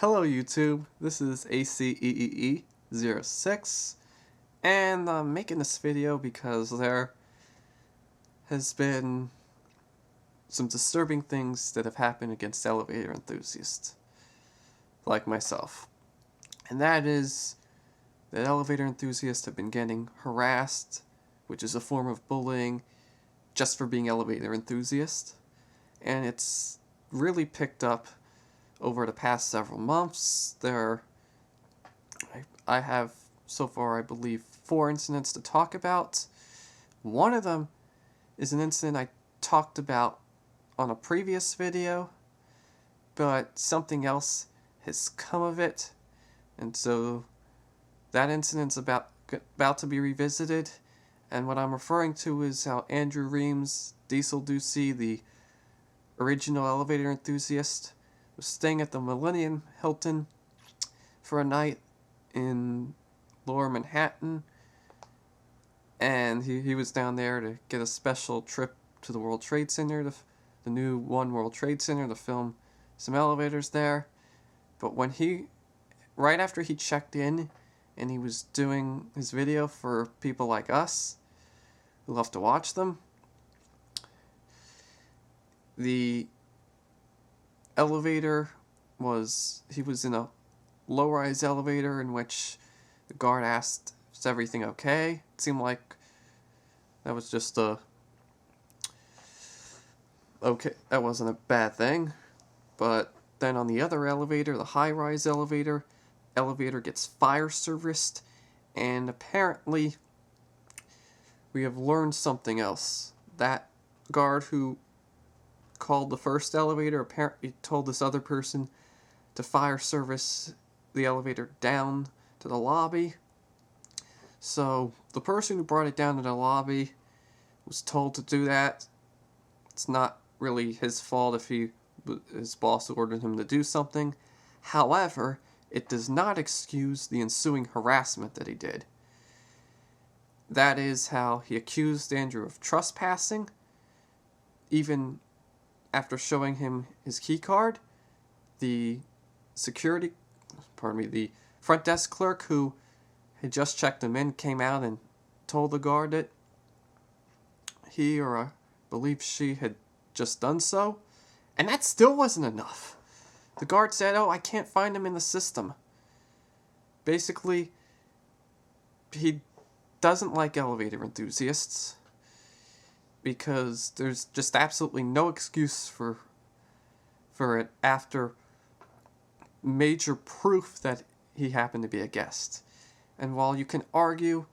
Hello YouTube, this is ACEEE06, and I'm making this video because there has been some disturbing things that have happened against elevator enthusiasts, like myself. And that is that elevator enthusiasts have been getting harassed, which is a form of bullying, just for being elevator enthusiasts. And it's really picked up over the past several months. I have, so far, I believe, 4 incidents to talk about. One of them is an incident I talked about on a previous video, but something else has come of it, and so that incident's about to be revisited. And what I'm referring to is how Andrew Reams, Diesel Ducey, the original elevator enthusiast, was staying at the Millennium Hilton for a night in Lower Manhattan, and he was down there to get a special trip to the World Trade Center, the new One World Trade Center, to film some elevators there. But right after he checked in and he was doing his video for people like us who love to watch them, the elevator he was in a low-rise elevator in which the guard asked, is everything okay? It seemed like that was just okay, that wasn't a bad thing. But then on the other elevator, the high-rise elevator gets fire serviced, and apparently we have learned something else. That guard who called the first elevator apparently told this other person to fire service the elevator down to the lobby. So the person who brought it down to the lobby was told to do that. It's not really his fault if his boss ordered him to do something. However, it does not excuse the ensuing harassment that he did. That is how he accused Andrew of trespassing, even after showing him his key card. The front desk clerk who had just checked him in came out and told the guard that he, or I believe she, had just done so. And that still wasn't enough. The guard said, "Oh, I can't find him in the system." Basically, he doesn't like elevator enthusiasts because there's just absolutely no excuse for it after major proof that he happened to be a guest. And while you can argue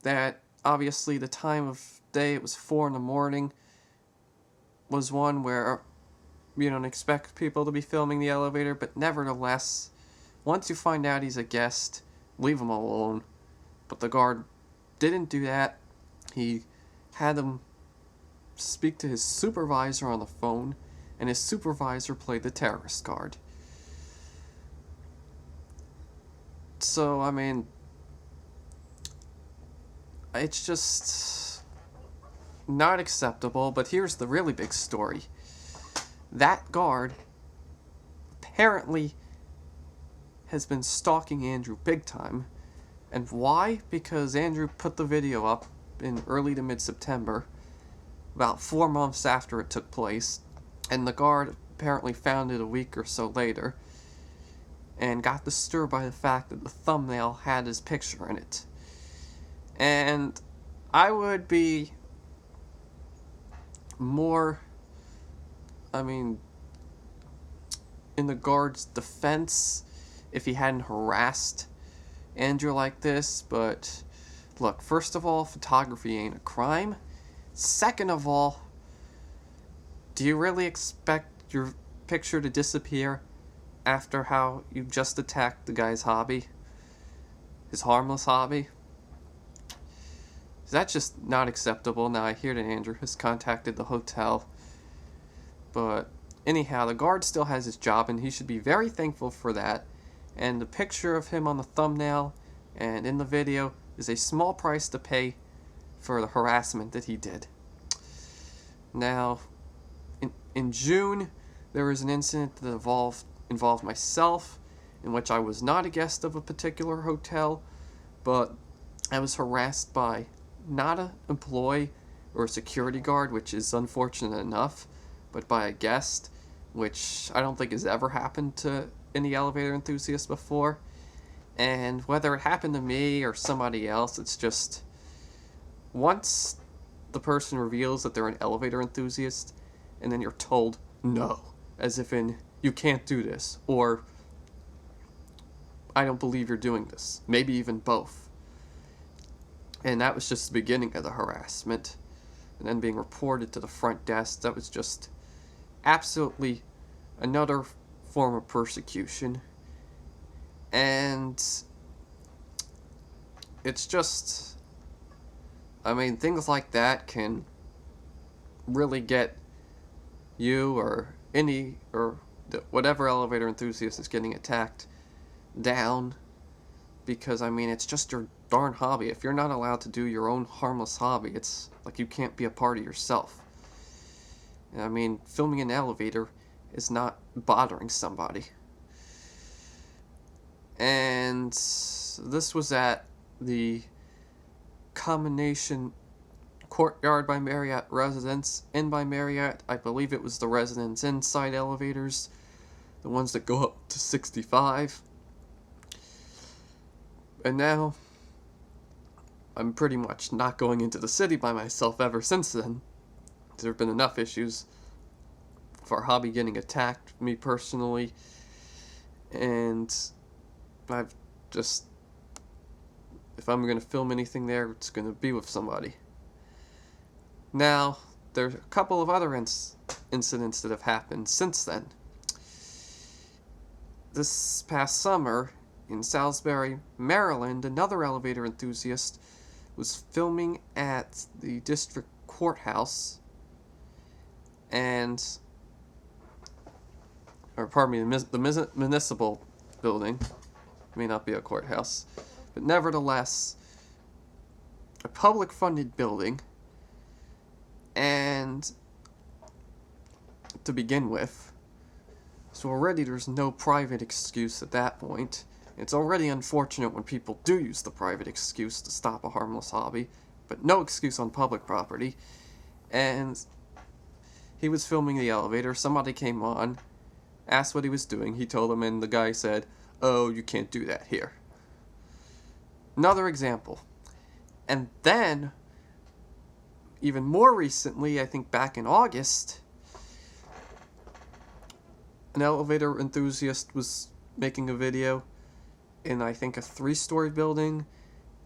that obviously the time of day, it was 4 in the morning, was one where you don't expect people to be filming the elevator, but nevertheless, once you find out he's a guest, leave him alone. But the guard didn't do that. He had him speak to his supervisor on the phone, and his supervisor played the terrorist card. So, I mean, it's just not acceptable. But here's the really big story. That guard apparently has been stalking Andrew big time. And why? Because Andrew put the video up in early to mid-September, about 4 months after it took place, and the guard apparently found it a week or so later, and got disturbed by the fact that the thumbnail had his picture in it. And I would be more, in the guard's defense if he hadn't harassed Andrew like this. But look, first of all, photography ain't a crime. Second of all, do you really expect your picture to disappear after how you just attacked the guy's hobby? His harmless hobby? That's just not acceptable. Now, I hear that Andrew has contacted the hotel, but anyhow, the guard still has his job, and he should be very thankful for that. And the picture of him on the thumbnail and in the video is a small price to pay for the harassment that he did. Now, in June, there was an incident that involved involved myself, in which I was not a guest of a particular hotel, but I was harassed by not an employee or a security guard, which is unfortunate enough, but by a guest, which I don't think has ever happened to any elevator enthusiast before. And whether it happened to me or somebody else, it's just once the person reveals that they're an elevator enthusiast, and then you're told no, as if in, you can't do this, or I don't believe you're doing this, maybe even both. And that was just the beginning of the harassment. And then being reported to the front desk, that was just absolutely another form of persecution. And it's just, I mean, things like that can really get you or whatever elevator enthusiast is getting attacked down, because I mean, it's just your darn hobby. If you're not allowed to do your own harmless hobby, it's like you can't be a party yourself. And I mean, filming an elevator is not bothering somebody. And this was at the Combination Courtyard by Marriott Residence Inn by Marriott. I believe it was the Residence Inside elevators, the ones that go up to 65. And now I'm pretty much not going into the city by myself ever since then. There have been enough issues for our hobby getting attacked, me personally, and I've just, if I'm going to film anything there, it's going to be with somebody. Now, there's a couple of other incidents that have happened since then. This past summer, in Salisbury, Maryland, another elevator enthusiast was filming at the district courthouse, the municipal building. It may not be a courthouse, but nevertheless, a public-funded building. And to begin with, so already there's no private excuse at that point. It's already unfortunate when people do use the private excuse to stop a harmless hobby, but no excuse on public property. And he was filming the elevator, somebody came on, asked what he was doing, he told them, and the guy said, "Oh, you can't do that here." Another example. And then, even more recently, I think back in August, an elevator enthusiast was making a video in, I think, a 3-story building,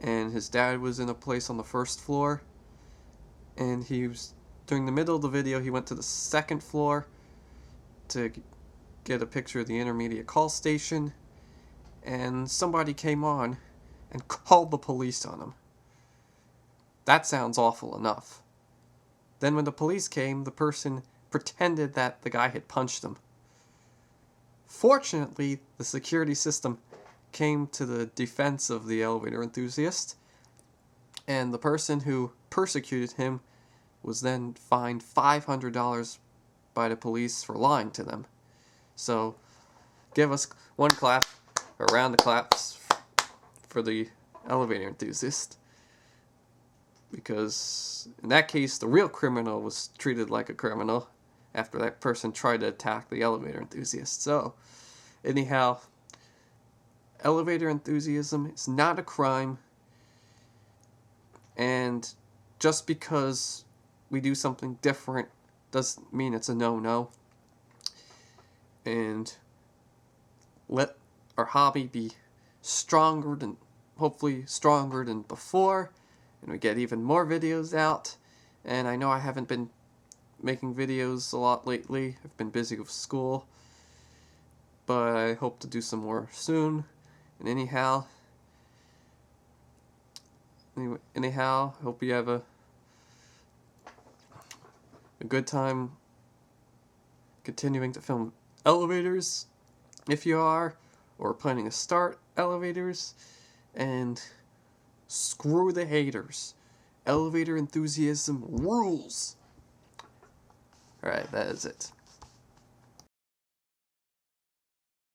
and his dad was in a place on the 1st floor, and during the middle of the video, he went to the 2nd floor to get a picture of the intermediate call station, and somebody came on and called the police on him. That sounds awful enough. Then when the police came, the person pretended that the guy had punched him. Fortunately, the security system came to the defense of the elevator enthusiast, and the person who persecuted him was then fined $500 by the police for lying to them. So, give us one clap, or a round of claps, for the elevator enthusiast. Because, in that case, the real criminal was treated like a criminal after that person tried to attack the elevator enthusiast. So, anyhow, elevator enthusiasm is not a crime, and just because we do something different doesn't mean it's a no-no. And let our hobby be hopefully stronger than before, and we get even more videos out. And I know I haven't been making videos a lot lately. I've been busy with school, but I hope to do some more soon. And anyhow, I hope you have a good time continuing to film elevators, if you are, or planning to start elevators. And screw the haters. Elevator enthusiasm rules. Alright, that is it.